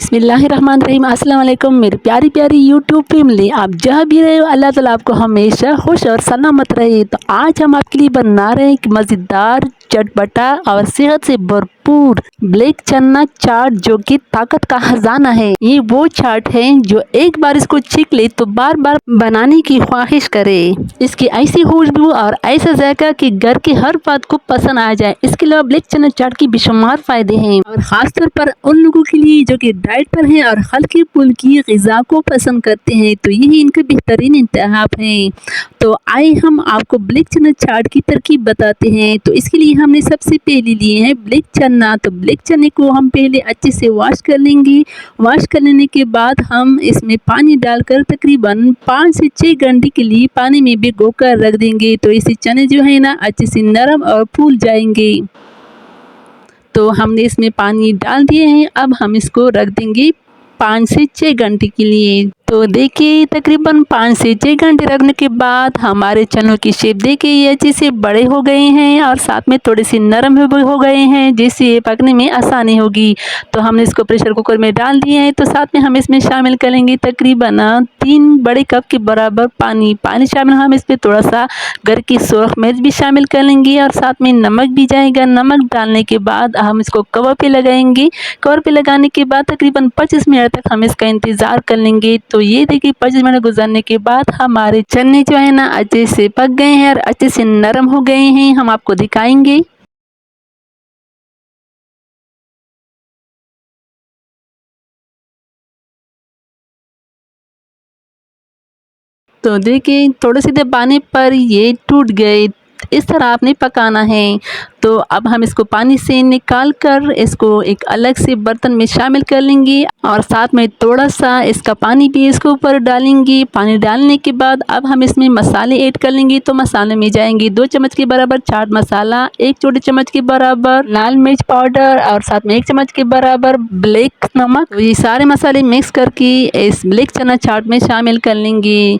बिस्मिल्लाहिर्रहमानिर्रहीम। अस्सलाम वालेकुम मेरी प्यारी प्यारी यूट्यूब फैमिली, आप जहाँ भी रहे हो अल्लाह ताला आपको हमेशा खुश और सलामत रहे। तो आज हम आपके लिए बना रहे हैं एक मज़ेदार चटपटा और सेहत से भरपूर ब्लैक चना चाट, जो कि ताकत का खजाना है। ये वो चाट है जो एक बार इसको चीख ले तो बार बार बनाने की ख्वाहिश करे। इसकी ऐसी खुशबू और ऐसा जायका कि घर के हर बात को पसंद आ जाए। इसके अलावा ब्लैक चना चाट की बेशुमार फायदे हैं और खासतौर पर उन लोगों के लिए जो कि डाइट पर हैं और हल्की फुल्की ग़िज़ा को पसंद करते हैं, तो यही इनका बेहतरीन इंतखाब है। तो आइए हम आपको ब्लैक चना चाट की तरकीब बताते हैं। तो इसके लिए हमने सबसे पहले लिए हैं ब्लैक चना। तो ब्लैक चने को हम पहले अच्छे से वॉश कर लेंगे। वॉश कर लेने के बाद हम इसमें पानी डालकर तकरीबन 5 से 6 घंटे के लिए पानी में भिगो कर रख देंगे। तो इससे चने जो है ना अच्छे से नरम और फूल जाएंगे। तो हमने इसमें पानी डाल दिए हैं, अब हम इसको रख देंगे 5 से 6 घंटे के लिए। तो देखिए तकरीबन 5 से 6 घंटे रखने के बाद हमारे चनों की शेप देखिए ये अच्छे से बड़े हो गए हैं और साथ में थोड़े से नरम हो गए हैं, जिससे ये पकने में आसानी होगी। तो हमने इसको प्रेशर कुकर में डाल दिए हैं। तो साथ में हम इसमें शामिल करेंगे तकरीबन 3 बड़े कप के बराबर पानी शामिल। हम इस पर थोड़ा सा घर की सुरख मिर्च भी शामिल कर लेंगे और साथ में नमक भी जाएगा। नमक डालने के बाद हम इसको कवर पे लगाएंगे। कवर पे लगाने के बाद तकरीबन 25 मिनट तक हम इसका इंतज़ार कर लेंगे। तो ये देखिए 25 मिनट गुजरने के बाद हमारे चने जो है ना अच्छे से पक गए हैं और अच्छे से नरम हो गए हैं। हम आपको दिखाएंगे। तो देखिए थोड़े से दबाने पर ये टूट गए। इस तरह आपने पकाना है। तो अब हम इसको पानी से निकाल कर इसको एक अलग से बर्तन में शामिल कर लेंगे और साथ में थोड़ा सा इसका पानी भी इसके ऊपर डालेंगे। पानी डालने के बाद अब हम इसमें मसाले ऐड कर लेंगे। तो मसाले में जाएंगे 2 चम्मच के बराबर चाट मसाला, 1 छोटे चम्मच के बराबर लाल मिर्च पाउडर और साथ में 1 चम्मच के बराबर ब्लैक नमक। तो ये सारे मसाले मिक्स करके इस ब्लैक चना चाट में शामिल कर लेंगे।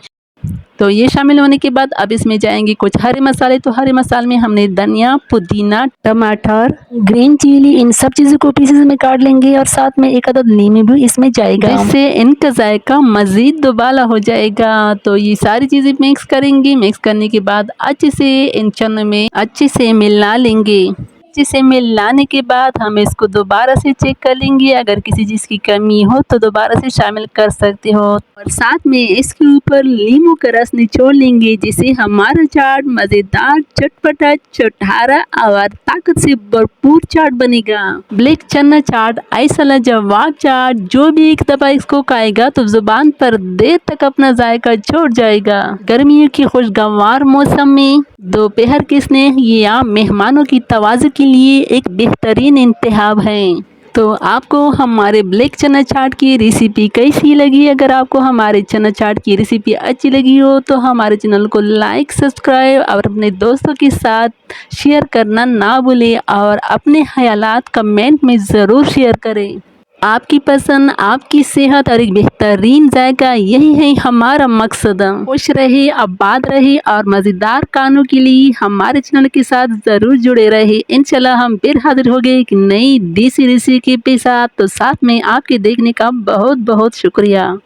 तो ये शामिल होने के बाद अब इसमें जाएंगे कुछ हरे मसाले। तो हरे मसाले में हमने धनिया, पुदीना, टमाटर, ग्रीन चिली, इन सब चीज़ों को पीसेस में काट लेंगे और साथ में 1 अदद नींबू भी इसमें जाएगा, जिससे इनका जायका मज़ीद दुबाला हो जाएगा। तो ये सारी चीज़ें मिक्स करेंगे। मिक्स करने के बाद अच्छे से इन चनों में अच्छे से मिला लेंगे। अच्छे से मिलाने के बाद हम इसको दोबारा से चेक कर लेंगे। अगर किसी चीज़ की कमी हो तो दोबारा से शामिल कर सकते हो और साथ में इसके ऊपर नींबू का रस निचोड़ लेंगे, जिससे हमारा चाट मज़ेदार, चटपटा, चटहारा और ताकत से भरपूर चाट बनेगा। ब्लैक चना चाट ऐसा लाजवाब चाट जो भी एक दफ़ा इसको खाएगा तो जुबान पर देर तक अपना जायका छोड़ जाएगा। गर्मियों की खुशगवार मौसम में दोपहर के स्नेह या मेहमानों की तवाज़ुन के लिए एक बेहतरीन इंतखाब है। तो आपको हमारे ब्लैक चना चाट की रेसिपी कैसी लगी? अगर आपको हमारे चना चाट की रेसिपी अच्छी लगी हो तो हमारे चैनल को लाइक, सब्सक्राइब और अपने दोस्तों के साथ शेयर करना ना भूलें और अपने ख्यालात कमेंट में ज़रूर शेयर करें। आपकी पसंद, आपकी सेहत और एक बेहतरीन जायका, यही है हमारा मकसद। खुश रहे, आबाद रहे और मज़ेदार खानों के लिए हमारे चैनल के साथ ज़रूर जुड़े रहे। इंशाल्लाह हम फिर हाजिर हो गए एक नई देसी रेसिपी के साथ। तो साथ में आपके देखने का बहुत बहुत शुक्रिया।